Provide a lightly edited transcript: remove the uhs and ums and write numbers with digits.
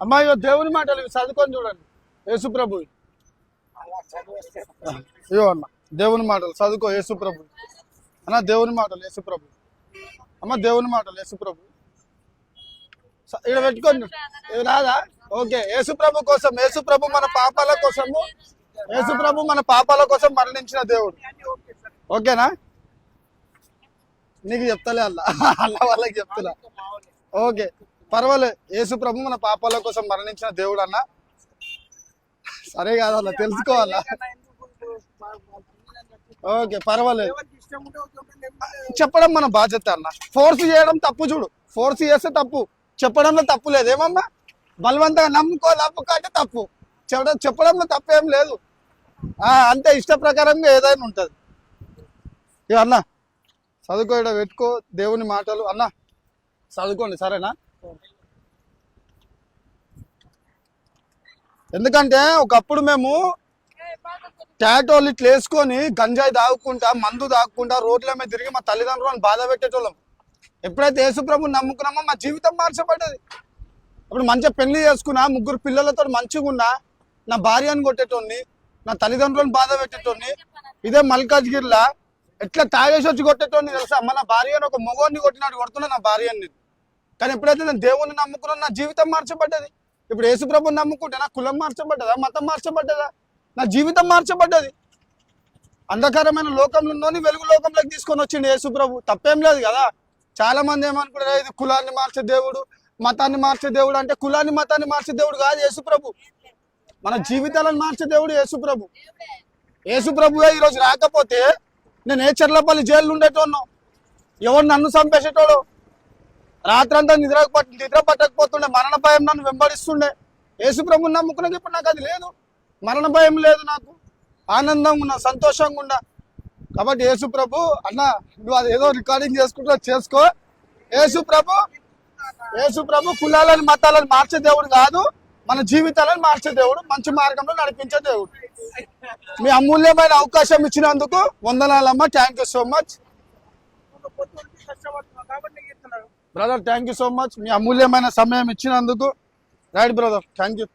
అమ్మాయి దేవుని మాటలు ఇవి చదువుకొని చూడండి. యేసు ప్రభు ఇవో అన్న దేవుని మాటలు చదువుకో. యేసు ప్రభు అన్న దేవుని మాటలు యేసు ప్రభు. అమ్మ దేవుని మాటలు యేసు ప్రభు ఇక్కడ పెట్టుకోండి. ఇది రాదా? ఓకే. యేసు ప్రభు కోసం, యేసు ప్రభు మన పాపాల కోసము, యేసు ప్రభు మన పాపాల కోసం మరణించిన దేవుడు. ఓకేనా? నీకు చెప్తలే అల్ల వాళ్ళకి చెప్తున్నా. ఓకే పర్వాలేదు. యేసు ప్రభు మన పాపాల కోసం మరణించిన దేవుడు అన్న. సరే కాదన్న తెలుసుకోవాలా? ఓకే పర్వాలేదు. చెప్పడం మన బాధ్యత అన్న. ఫోర్స్ చేయడం తప్పు. చూడు, ఫోర్స్ చేస్తే తప్పు, చెప్పడంలో తప్పు లేదు. ఏమమ్మా బలవంతంగా నమ్ముకో అంటే తప్పు. చెప్పడంలో తప్పేం లేదు. అంతే, ఇష్ట ప్రకారంగా ఏదైనా ఉంటుంది. ఇక అన్న చదువుకో, ఇక్కడ పెట్టుకో దేవుని మాటలు. అన్న చదువుకోండి సరేనా? ఎందుకంటే ఒకప్పుడు మేము టాటోలు ఇట్లా వేసుకొని గంజాయి తాగుకుంటా, మందు తాగుకుంటా రోడ్ల మీద తిరిగి మా తల్లిదండ్రులను బాధ పెట్టేటోళ్ళం. ఎప్పుడైతే యేసుప్రభుని నమ్ముకున్నామో మా జీవితం మార్చబడ్డది. అప్పుడు మంచిగా పెళ్లి చేసుకున్నా, 3 పిల్లలతో మంచిగా ఉన్నా, నా భార్యను కొట్టేటోడిని, నా తల్లిదండ్రులను బాధ పెట్టేటోడిని. ఇదే మల్కాజ్గిరిలా ఎట్లా తాగేసి వచ్చి కొట్టేటోడిని తెలుసా? మన భార్యను ఒక మొగోడిని కొట్టినాడు కొడుతున్నా నా భార్యని. కానీ ఎప్పుడైతే నేను దేవుణ్ణి నమ్ముకున్నాను నా జీవితం మార్చబడ్డది. ఇప్పుడు యేసుప్రభుని నమ్ముకుంటే నా కులం మార్చబడ్డదా, మతం మార్చబడ్డదా? నా జీవితం మార్చబడ్డది. అంధకారమైన లోకంలోని వెలుగు లోకంలోకి తీసుకొని వచ్చిండు యేసుప్రభు. తప్పేం లేదు కదా. చాలా మంది ఏమనుకుంటారు, ఇది కులాన్ని మార్చే దేవుడు, మతాన్ని మార్చే దేవుడు. అంటే కులాన్ని మతాన్ని మార్చే దేవుడు కాదు యేసుప్రభు. మన జీవితాలను మార్చే దేవుడు యేసుప్రభు. యేసుప్రభుగా ఈరోజు రాకపోతే నేను ఏ చెర్లపల్లి జైలు ఉండేటోన్నావు, ఎవరు నన్ను చంపేసేటోడు, రాత్రంతా నిద్ర పట్టకపోతుండే, మరణ భయం నన్ను వెంబడిస్తుండే. యేసుప్రభుని నమ్ముకున్నాక ఇప్పుడు నాకు అది లేదు. మరణ భయం లేదు, నాకు ఆనందంగా ఉన్నా, సంతోషంగా ఉన్నా. కాబట్టి యేసుప్రభు అన్న నువ్వు అది ఏదో రికార్డింగ్ చేసుకుంటూ చేసుకో. యేసుప్రభు కులాలను మతాలను మార్చే దేవుడు కాదు, మన జీవితాలను మార్చే దేవుడు, మంచి మార్గంలో నడిపించే దేవుడు. మీ అమూల్యమైన అవకాశం ఇచ్చినందుకు వందనాలమ్మ. Thank you so much brother. Thank you so much. మీ అమూల్యమైన సమయం ఇచ్చినందుకు. Right brother, thank you.